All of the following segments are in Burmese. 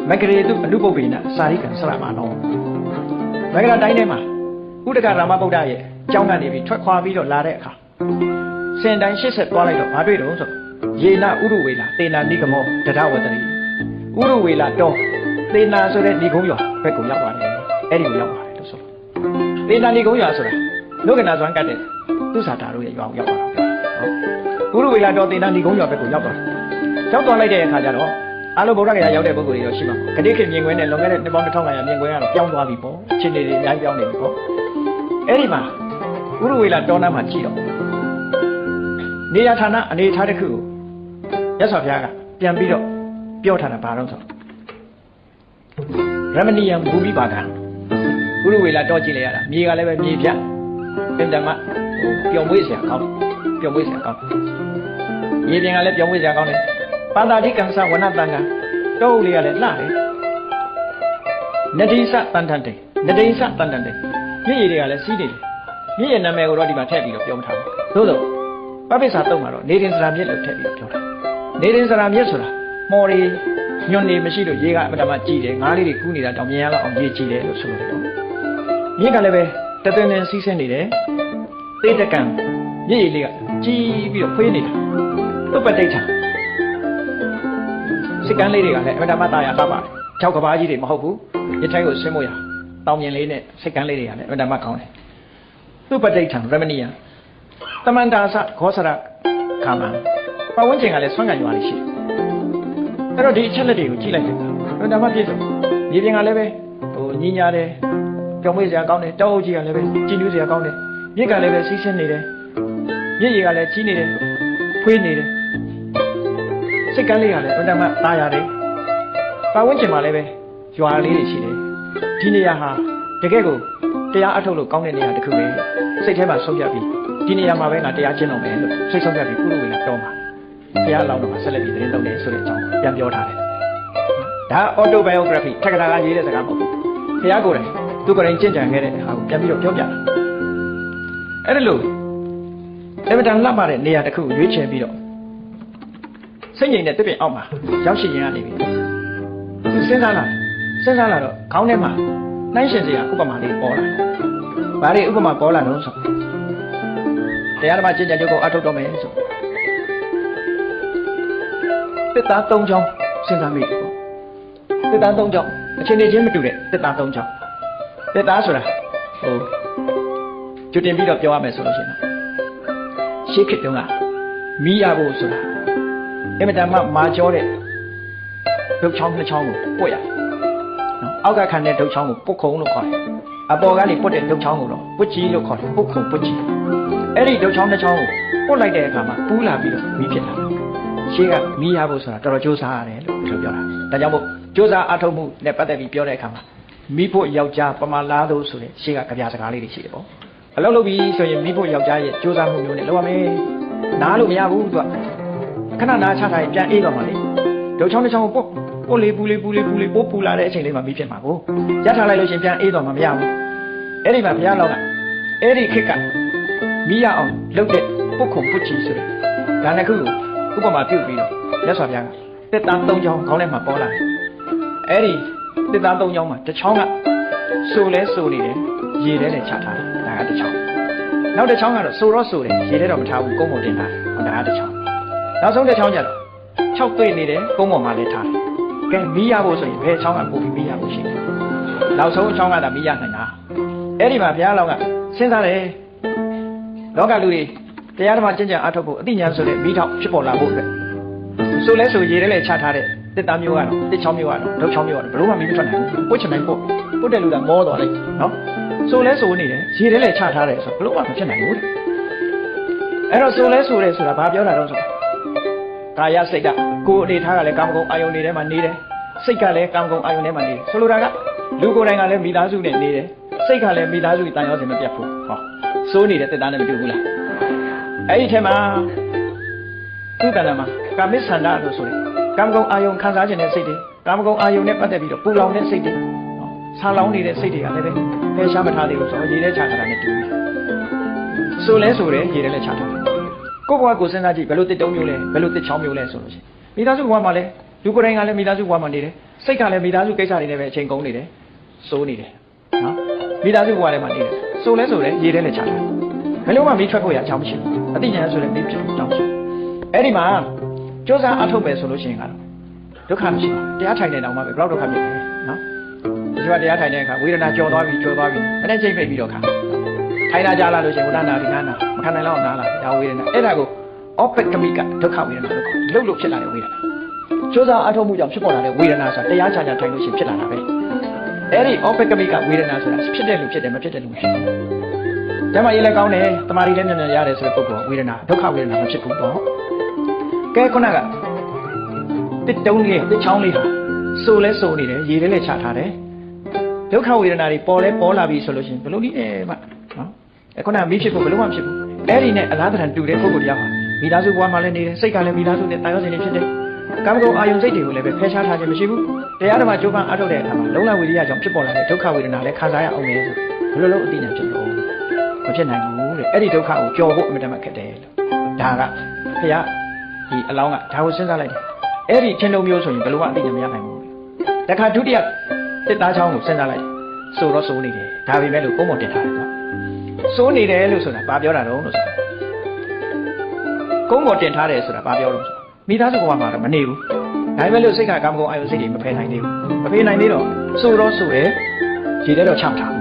မကရေတုအနုပုပ္ပေနစာရိကံဆရာမနောမကရတိုင်းထဲမှာဥဒကရာမဗုဒ္ဓရဲ့ကျောင်းကနေပြီးထွက်ခွာပြီးတော့လာတဲ့အခါစင်တိုင်း80သွားလိုက်တော့ဘာတွေ့တော့ဆိုယေနဥရဝေလာတေနာနိဂမောတရဝတ္တိဥရဝေလာတော့တေနာဆိုတဲ့ဏိကုံးရွာဘက်ကိုရောက်သွားတယ်အဲ့ဒီကိုရောက်သွားတယ်လို့ဆိုတေနာဏိကုံးရွာဆိုတာလုကနာဇွမ်းကတ်တဲ့သူစာတာတို့ရဲ့ရွာကိုရောက်သွားတာဟုတ်ဥရဝေလာတော့တေနာဏိကုံးရွာဘက်ကိုရောက်သွားတယ်ရောက်သွားလိုက်တဲ့အခါကျတော့အားလုံးဗုဒ္ဓဂယာရောက်တဲ့ပုဂ္ဂိုလ်တွေတော့ရှိမှာပေါ့ဂတိခေမြင်ကွင်းနဲ့လွန်ခဲ့တဲ့နှစ်ပေါင်း2500မြင်ကွင်းကတော့ပြောင်းသွားပြီပေါ့ခြေနေတွေအများကြီးပြောင်းနေပြီပေါ့အဲ့ဒီမှာဥရဝေလာတောနာမှာကြည့်တော့နေရာဌာနအနေထားတစ်ခုကိုရသော်ဘုရားကပြန်ပြီးတော့ပြောထားတာဘာလို့ဆိုရမဏီယံဘူမိပါကံဥရဝေလာတောကြည့်လိုက်ရတာမြေကလည်းပဲမြေပြတ်ပြန်တမပျော်မွေးစရာကောင်းပျော်မွေးစရာကောင်းမြေပြင်ကလည်းပျော်မွေးစရာကောင်းတယ်ပါတာတိကံသဝနတန်ကတောအုပ်လေးကလည်းလှတယ်နတိစတန်တန်တေနတိစတန်တန်တေမြည့်ရည်တွေကလည်းစီးနေတယ်မြည့်ရည်နာမည်ကိုတော့ဒီမှာထည့်ပြီးတော့ပြောမထားဘူးသို့သောပပိစ္ဆာတုံးမှာတော့နေရင်စရာမြစ်လို့ထည့်ပြီးတော့ပြောတာနေရင်စရာမြစ်ဆိုတာမော်ရီညွန့်နေမရှိလို့ရေကအမှန်တမ်းကြည့်တယ်ငါးလေးတွေကူးနေတာတောင်မြင်ရလောက်အောင်ရေကြည့်တယ်လို့ဆိုလို့တယ်မြစ်ကလည်းပဲတသွင်းသွင်းစီးဆင်းနေတယ်သေတကံမြည့်ရည်လေးကကြီးပြီးတော့ဖွေးနေတာသုပ္ပတိဋ္ဌာစစ်ကမ်းလေးတွေကလည်းအမှန်တမ်းတာယာတာပါတယ်၆ကဘာကြီးတွေမဟုတ်ဘူးရထိုင်ကိုဆင်းမို့ရတောင်မြင်လေးနဲ့စစ်ကမ်းလေးတွေကလည်းအမှန်တမ်းကောင်းတယ်သုပ္ပတိဋ္ဌာရမဏိယတမန္တာသခောစရခါမပတ်ဝန်းကျင်ကလည်းဆွမ်းကန်ရွာလေးရှိတယ်အဲ့တော့ဒီအချက်လက်တွေကိုကြည့်လိုက်တယ်အမှန်တမ်းပြည့်စုံမြေပြင်ကလည်းပဲညင်ညာတယ်ကြောင်မွေးစရာကောင်းတယ်တောအုပ်ကြီးကလည်းပဲကြည်နူးစရာကောင်းတယ်မြစ်ကလည်းပဲစီးဆင်းနေတယ်မြစ်ရည်ကလည်းကြီးနေတယ်ဖွေးနေတယ်စိတ်ကန်းလေးကလည်းအမှန်တမ်းတာရတယ်ပတ်ဝန်းကျင်မှာလည်းပဲရွာလေးတွေရှိတယ်ဒီနေရာဟာတကယ်ကိုတရားအထုတ်လို့ကောင်းတဲ့နေရာတစ်ခုပဲစိတ်ထဲမှာဆုံးဖြတ်ပြီးဒီနေရာမှာပဲငါတရားကျင့်တော့မယ်လို့စိတ်ဆုံးဖြတ်ပြီးကုလိုဝေလာတော့မှာဘုရားလောင်းတော့မှာဆက်လက်ပြီးသတင်းလုပ်တယ်ဆိုတဲ့အကြောင်းပြန်ပြောထားတယ်ဒါ autobiography ထက်ကထာကရေးတဲ့စကားမဟုတ်ဘူးဘုရားကိုယ်တိုင်သူကိုယ်တိုင်ကျင့်ကြံခဲ့တဲ့ဟာကိုပြန်ပြီးတော့ပြောပြတာအဲ့ဒါလို့အမတန်လှပတဲ့နေရာတစ်ခုကိုရွေးချယ်ပြီးတော့စိတ်ငြိမ်တဲ့တစ်ပင်အောက်မှာရောက်ရှိရင်ကနေပြီးသူစဉ်းစားလာတော့ခေါင်းထဲမှာနှိုင်းရှင်စရာဥပမာလေးပေါ်လာဘာတွေဥပမာပေါ်လာတော့ဆိုတရားဓမ္မကျင့်ကြံကြုတ်ကိုအထုတ်တော့မယ်ဆိုတစ်သား၃ချောင်းစဉ်းစားမိတယ်ပေါ့တစ်သား၃ချောင်းအချိန်ချင်းမတူတဲ့တစ်သား၃ချောင်းတစ်သားဆိုတာကျွတင်ပြီးတော့ပြောရမယ်ဆိုလို့ရှိရင်ရှေးခေတ်တုန်းကမီးရဖို့ဆိုတာအမတန်မှမာကျောတဲ့ဒုတ်ချောင်းနှစ်ချောင်းကိုပွက်ရအောက်ကခံတဲ့ဒုတ်ချောင်းကိုပုတ်ခုံလို့ခေါ်တယ်အပေါ်ကနေပုတ်တဲ့ဒုတ်ချောင်းကိုတော့ပုတ်ကြီးလို့ခေါ်တယ်ပုတ်ခုံပုတ်ကြီးအဲ့ဒီဒုတ်ချောင်းနှစ်ချောင်းကိုပုတ်လိုက်တဲ့အခါမှာပူးလာပြီးတော့မီးဖြစ်လာရှေးကမီးရဖို့ဆိုတာတော်တော်ကြိုးစားရတယ်လို့ပြောတာဒါကြောင့်မို့ကြိုးစားအထောက်မှုနဲ့ပတ်သက်ပြီးပြောတဲ့အခါမှာမိဖို့ယောက်ျားပမာလားလို့ဆိုတဲ့ရှေးကကြပြစကားလေးတွေရှိတယ်ပေါ့အလုပ်လုပ်ပြီးဆိုရင်မိဖို့ယောက်ျားရဲ့ကြိုးစားမှုမျိုးနဲ့လုပ်ရမယ်နားလို့မရဘူးသူကခဏနားချထားရင်ပြန်အေးတော့မှလေဒုတ်ချောင်းတစ်ချောင်းကိုပို့လေးပူလာတဲ့အချိန်လေးမှာမိဖြစ်မှာကိုရထားလိုက်လို့ရှင်ပြန်အေးတော့မှမရဘူးအဲ့ဒီမှာဘုရားလောကအဲ့ဒီခေတ်ကမိရအောင်လုပ်တဲ့ပုတ်ခုံပုတ်ချီဆိုတဲ့ဒါနှစ်ခုကိုဥပမာပြုတ်ပြီးတော့မြတ်စွာဘုရားကတစ်သား၃ချောင်းခေါင်းထဲမှာပေါ်လာတယ်အဲ့ဒီတစ်သား၃ချောင်းမှာတစ်ချောင်းကဆိုလဲဆိုနေတယ်ရေထဲနဲ့ချထားတယ်ဒါကတစ်ချောင်းနောက်တစ်ချောင်းကတော့ဆိုတော့ဆိုတယ်ရေထဲတော့မထားဘူးကုန်းပေါ်တင်ထားတယ်ဒါကတစ်ချောင်းနောက်ဆုံးတစ်ချောင်းကျတော့6တွေ့နေတယ်ကုန်းပေါ်မှာလည်းထားတယ်ကဲမီးရဖို့ဆိုရင်ဘယ်ချောင်းကပို့ပြီးမီးရဖို့ရှိတယ်နောက်ဆုံးအချောင်းကသာမီးရနိုင်တာအဲ့ဒီမှာဘုရားလောကစဉ်းစားတယ်လောကလူတွေတရားဓမ္မကျင့်ကြံအားထုတ်ဖို့အသိဉာဏ်ဆိုတဲ့မိထောက်ဖြစ်ပေါ်လာဖို့အတွက်ဆိုလဲဆိုရေထဲလဲချထားတဲ့တစ်သားမျိုးကတော့တစ်ချောင်းမျိုးကတော့ဒုတ်ချောင်းမျိုးကတော့ဘလို့မှမီးမထွက်နိုင်ဘူးပုတ်ချင်နိုင်ပုတ်တဲ့လူကမောသွားလိုက်နော်ဆိုလဲဆိုနေတယ်ရေထဲလဲချထားတယ်ဆိုဘလို့မှမဖြစ်နိုင်ဘူးအဲ့တော့ဆိုလဲဆိုတယ်ဆိုတာဘာပြောတာတော့ဆိုကာယစိတ်ကကိုယ်အနေထားကလည်းကာမဂုဏ်အာယုန်တွေထဲမှာနေတယ်စိတ်ကလည်းကာမဂုဏ်အာယုန်ထဲမှာနေတယ်ဆိုလိုတာကလူကိုယ်တိုင်ကလည်းမိသားစုနဲ့နေတယ်စိတ်ကလည်းမိသားစုတန်ရောစင်မပြတ်ဘူးဟောစိုးနေတဲ့တက်သားနဲ့မတူဘူးလားအဲ့ဒီထဲမှာသူ့တဏ္ဍာမှာကာမိသန္တာလို့ဆိုတယ်ကာမဂုဏ်အာယုန်ခံစားခြင်းတဲ့စိတ်တွေကာမဂုဏ်အာယုန်နဲ့ပတ်သက်ပြီးတော့ပူလောင်တဲ့စိတ်တွေဆာလောင်နေတဲ့စိတ်တွေကလည်းပဲဖယ်ရှားမထားသေးဘူးဆိုတော့ရေထဲချထားတာနဲ့တူပြီဆိုလဲဆိုတယ်ရေထဲလည်းချထားတယ်ကိုယ့်ဘဝကိုစဉ်းစားကြည့်ဘယ်လိုတစ်တုံးမျိုးလဲဘယ်လိုတစ်ချောင်းမျိုးလဲဆိုလို့ရှိရင်မိသားစုဘဝမှာလဲလူကိုယ်တိုင်ကလည်းမိသားစုဘဝမှာနေတယ် စိတ်ကလည်းမိသားစုကိစ္စတွေနဲ့ပဲအချိန်ကုန်နေတယ်စိုးနေတယ်နော်မိသားစုဘဝထဲမှာနေတယ်စိုးလဲဆိုလဲရေထဲနဲ့ချတာဘယ်လိုမှမီးထွက်ဖို့ရအကြောင်းမရှိဘူးအသိဉာဏ်ဆိုလဲမီးဖြစ်ဖို့အကြောင်းမရှိအဲ့ဒီမှာကြိုးစားအထုတ်မယ်ဆိုလို့ရှိရင်ကတော့ဒုက္ခမရှိပါဘူးတရားထိုင်နေတော့မှပဲဘယ်တော့ဒုက္ခဖြစ်လဲနော်ဒီမှာတရားထိုင်တဲ့အခါဝေဒနာကြော်သွားပြီအဲ့ဒါချိန်ပိတ်ပြီးတော့ခါထိုင်လာကြလာလို့ရှိရင်ဝဒနာဒီနာနာမခံနိုင်တော့နားလာဒါဝေဒနာအဲ့ဒါကိုအောပကမိကဒုက္ခဝေဒနာလို့ခေါ်တယ်လို့ဖြစ်လာတဲ့ဝေဒနာကြိုးစားအထောက်မှုကြောင့်ဖြစ်ပေါ်လာတဲ့ဝေဒနာဆိုတာတရားချာချာထိုင်လို့ရှိရင်ဖြစ်လာတာပဲအဲ့ဒီအောပကမိကဝေဒနာဆိုတာဖြစ်တဲ့လူဖြစ်တယ်မဖြစ်တဲ့လူမဖြစ်ဘူးဓမ္မရေးလည်းကောင်းတယ်တမာရီလည်းမြန်မြန်ရတယ်ဆိုတဲ့ပုဂ္ဂိုလ်ဝေဒနာဒုက္ခဝေဒနာမဖြစ်ဘူးတော့ကဲခုနကတစ်တုံးလေးတစ်ချောင်းလေးဟာစိုးလဲစိုးနေတယ်ရေထဲလည်းချထားတယ်ဒုက္ခဝေဒနာတွေပေါ်လာပြီဆိုလို့ရှိရင်ဘယ်လိုနည်းမှနော်ခုနကမိဖြစ်ဖို့ဘယ်လိုမှဖြစ်ဘူးအဲ့ဒီနဲ့အလားတန်တူတဲ့ပုဂ္ဂိုလ်တရားဟာမိသားစုဘဝမှာလည်းနေတယ်စိတ်ကလည်းမိသားစုနဲ့တာယောစင်နေဖြစ်တယ်ကာမဂုဏ်အာယုန်စိတ်တွေကိုလည်းပဲဖယ်ရှားထားခြင်းမရှိဘူးတရားဓမ္မကြိုးပမ်းအားထုတ်တဲ့အခါမှာလုံလဝိရိယကြောင့်ဖြစ်ပေါ်လာတဲ့ဒုက္ခဝေဒနာလည်းခံစားရအောင်လေဆိုဘယ်လိုလုပ်အသိဉာဏ်ဖြစ်လို့မဖြစ်နိုင်ဘူးတဲ့အဲ့ဒီဒုက္ခကိုကြော်ဖို့အမြဲတမ်းခက်တယ်လို့ဒါကဘုရားဒီအလောင်းကဒါကိုစဉ်းစားလိုက်တယ်အဲ့ဒီချင်းလုံးမျိုးဆိုရင်ဘယ်လိုမှအသိဉာဏ်မရနိုင်ဘူးတခါဒုတိယတစ်သားချောင်းကိုစဉ်းစားလိုက်ဆိုတော့စိုးနေတယ်ဒါပေမဲ့လို့ပုံပေါ်တင်ထားတယ်ကွာစိုးနေတယ်လို့ဆိုတာဘာပြောတာတော့လို့ဆိုတာကုန်းပေါ်တင်ထားတယ်ဆိုတာဘာပြောလို့ဆိုတာမိသားစုဘဝမှာတော့မနေဘူးဒါပေမဲ့လို့စိတ်ကကာမဂုဏ်အာယုစိတ်တွေမဖယ်နိုင်သေးဘူးမဖယ်နိုင်သေးတော့စိုးတော့စိုးတယ်ခြေထဲတော့ချောက်ထာ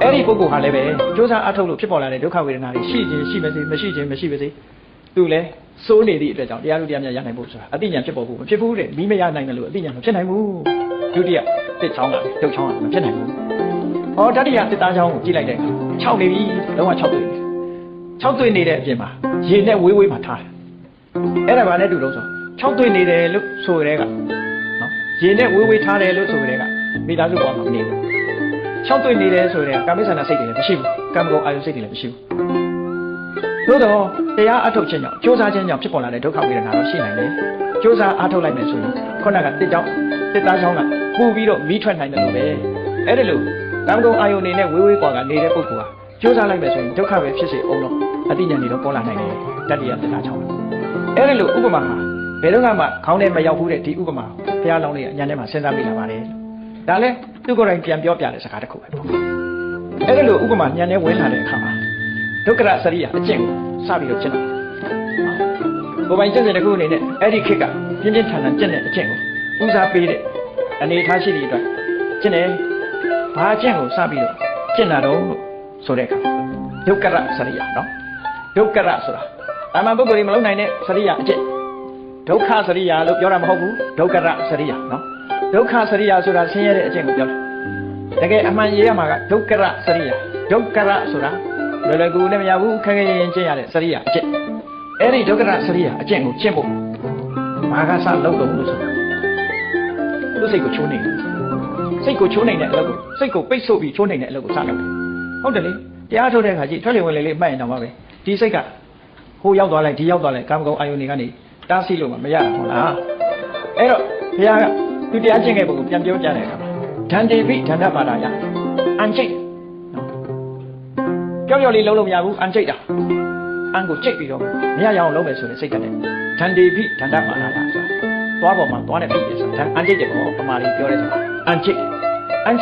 းအဲ့ဒီပုဂ္ဂိုလ်ဟာလည်းပဲကြိုးစားအထုတ်လို့ဖြစ်ပေါ်လာတဲ့ဒုက္ခဝေဒနာတွေရှိခြင်းရှိပါစေမရှိခြင်းမရှိပါစေသူလည်းစိုးနေသည့်အတွက်ကြောင့်တရားလူတရားများရနိုင်ဖို့ဆိုတာအသိဉာဏ်ဖြစ်ပေါ်ဖို့မဖြစ်ဘူးတဲ့မိမရနိုင်တယ်လို့အသိဉာဏ်မဖြစ်နိုင်ဘူးဒုတိယတစ်ချောင်းကဒုတ်ချောင်းကမဖြစ်နိုင်ဘူးဟောတတိယတစ်သားချောင်းကိုကြည့်လိုက်တဲ့အခါ6နေပြီလုံးဝ6တွေ့နေ6တွေ့နေတဲ့အပြင်မှာရေနဲ့ဝေးဝေးမှာထားတယ်အဲ့ဒါဘာနဲ့တူလို့ဆို6တွေ့နေတယ်လို့ဆိုရဲကနော်ရေနဲ့ဝေးဝေးထားတယ်လို့ဆိုရဲကမိသားစုဘဝမှာမနေဘူး6တွေ့နေတယ်ဆိုရဲကာမိဆန္ဒစိတ်တွေလည်းမရှိဘူးကာမဂုဏ်အာယုစိတ်တွေလည်းမရှိဘူးသို့တော့တရားအထုတ်ခြင်းကြောင့်ကြိုးစားခြင်းကြောင့်ဖြစ်ပေါ်လာတဲ့ဒုက္ခဝေဒနာတော့ရှိနိုင်တယ်ကြိုးစားအထုတ်လိုက်မယ်ဆိုရင်ခုနကတစ်သားချောင်းကပူပြီးတော့မီးထွက်နိုင်တယ်လို့ပဲအဲ့ဒါလို့ကာမဂုဏ်အာယုအနေနဲ့ဝေးဝေးကွာကနေတဲ့ပုဂ္ဂိုလ်ဟာကြိုးစားလိုက်မယ်ဆိုရင်ဒုက္ခပဲဖြစ်စေအောင်တော့အတိညာဉ်တွေတော့ပေါ်လာနိုင်တယ်တတိယတစ်သားချောင်းအဲ့ဒါလို့ဥပမာဟာဘယ်တော့မှခေါင်းထဲမရောက်ဘူးတဲ့ဒီဥပမာဘုရားလောင်းလေးအညာထဲမှာစဉ်းစားမိလာပါတယ်ဒါလည်းသူကိုယ်တိုင်ပြန်ပြောပြတဲ့စကားတစ်ခုပဲပေါ့အဲ့ဒါလို့ဥပမာညာထဲဝင်လာတဲ့အခါမှာဒုက္ခရစရိယအကျင့်ကိုစပြီးတော့ကျင့်တာကိုယ်ပိုင်ကျင့်စဉ်တစ်ခုအနေနဲ့အဲ့ဒီခေတ်ကပြင်းပြင်းထန်ထန်ကျင့်တဲ့အကျင့်ကိုဦးစားပေးတဲ့အနေထားရှိတဲ့အတွက်ကျင့်တယ်ဘာအကျင့်ကိုစပြီးတော့ကျင့်တာတော့ဆိုတဲ့အခါဒုက္ခရစရိယနော်ဒုက္ခရဆိုတာတာမန်ပုဂ္ဂိုလ်တွေမလုပ်နိုင်တဲ့စရိယအကျင့်ဒုက္ခစရိယလို့ပြောတာမဟုတ်ဘူးဒုက္ခရစရိယနော်ဒုက္ခစရိယဆိုတာဆင်းရဲတဲ့အကျင့်ကိုပြောတယ်တကယ်အမှန်ရေးရမှာကဒုက္ခရစရိယဒုက္ခရဆိုတာလွယ်လွယ်ကူကူနဲ့မရဘူးခက်ခဲရင်ကျင့်ရတဲ့စရိယအကျင့်အဲ့ဒီဒုက္ခရစရိယအကျင့်ကိုကျင့်ဖို့ဘာကစလုပ်တော့လို့ဆိုတာသူစိတ်ကိုချိုးနေတယ်စိတ်ကိုချိုးနေတဲ့အလုပ်ကိုစိတ်ကိုပိတ်ဆို့ပြီးချိုးနေတဲ့အလုပ်ကိုစလုပ်တယ်ဟုတ်တယ်လေတရားထုတ်တဲ့အခါကြီးထွက်လေဝင်လေလေးမှတ်ရင်တော့ပါပဲဒီစိတ်ကဟိုရောက်သွားလိုက်ဒီရောက်သွားလိုက်ကာမဂုဏ်အာယုန်တွေကနေတားဆီးလို့မရဘူးဟုတ်လားအဲ့တော့ဘုရားကသူတရားကျင့်ခဲ့ပုံကိုပြန်ပြောကြတဲ့အခါမှာဒန္တေပိဒန္တပါဒယအန်ချိတ်ကြောက်ကြောက်လေးလုံးလို့မရဘူးအန်ချိတ်တာအန်ကိုချိတ်ပြီးတော့မရရအောင်လုပ်မယ်ဆိုတဲ့စိတ်ကတည်းကဒန္တေပိဒန္တပါဒယဆိုတာသွားပေါ်မှာသွားနေပြီဆိုတာအန်ချိတ်တယ်ပေါ့ပမာလေးပြောရဲဆိုတာအန်ချ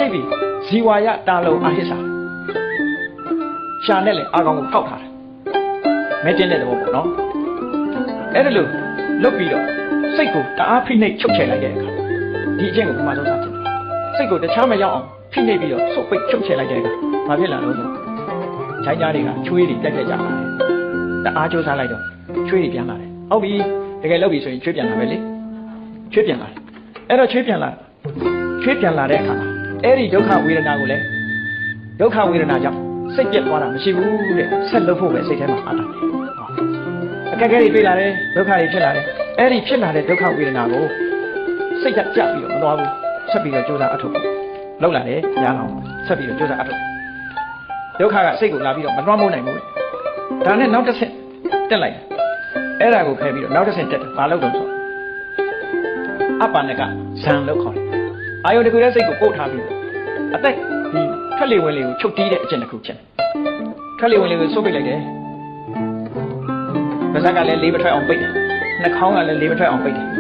ိတ်ပြီးဇီဝယတာလုံအဟိစ္စာရှာနဲ့လေအာကောင်ကိုထောက်ထားတယ်မဲကျင်းတဲ့သဘောပေါ့နော်အဲ့ဒါလို့လုတ်ပြီးတော့စိတ်ကိုတအားဖိနှိပ်ချုပ်ချယ်လိုက်တဲ့အခါဒီအကျင့်ကိုပမာဆုံးစတင်စိတ်ကိုတခြားမရောက်အောင်ဖိနှိပ်ပြီးတော့ဆုတ်ပိတ်ချုပ်ချယ်လိုက်တဲ့အခါဘာဖြစ်လာလို့ဆိုခြိုင်းကြားတွေကချွေးတွေတက်ကြလာတယ်တအားကြိုးစားလိုက်တော့ချွေးတွေပြန်လာတယ်ဟုတ်ပြီတကယ်လုတ်ပြီဆိုရင်ချွေးပြန်လာပဲလေချွေးပြန်လာတယ်အဲ့တော့ချွေးပြန်လာတဲ့အခါအဲ့ဒီဒုက္ခဝေဒနာကိုလည်းဒုက္ခဝေဒနာကြောင့်စိတ်ပြက်သွားတာမရှိဘူးတဲ့ဆက်လုပ်ဖို့ပဲစိတ်ထဲမှာအားထားတယ်အခက်အခဲတွေတွေ့လာတယ်ဒုက္ခတွေဖြစ်လာတယ်အဲ့ဒီဖြစ်လာတဲ့ဒုက္ခဝေဒနာကိုစိတ်ကကြပ်ပြီးတော့မသွားဘူးဆက်ပြီးတော့ကြိုးစားအထုတ်လောက်လာတယ်ညာအောင်ဆက်ပြီးတော့ကြိုးစားအထုတ်ဒုက္ခကစိတ်ကိုလာပြီးတော့မလွှမ်းမိုးနိုင်ဘူးဒါနဲ့နောက်တစ်ဆင့်တက်လိုက်အဲ့ဒါကိုဖယ်ပြီးတော့နောက်တစ်ဆင့်တက်တယ်ဘာလုပ်တော့ဆိုအပ္ပနကဇံလို့ခေါ်တယ်အာယုတကူတဲ့စိတ်ကိုပို့ထားပြီးအသက်ဒီထွက်လေဝင်လေကိုချုပ်တီးတဲ့အကျင့်တစ်ခုဖြစ်တယ်ထွက်လေဝင်လေကိုဆုပ်ပိတ်လိုက်တယ်ပါးစပ်ကလည်းလေးမထွက်အောင်ပိတ်တယ်နှာခေါင်းကလည်းလေးမထွက်အောင်ပိတ်တယ်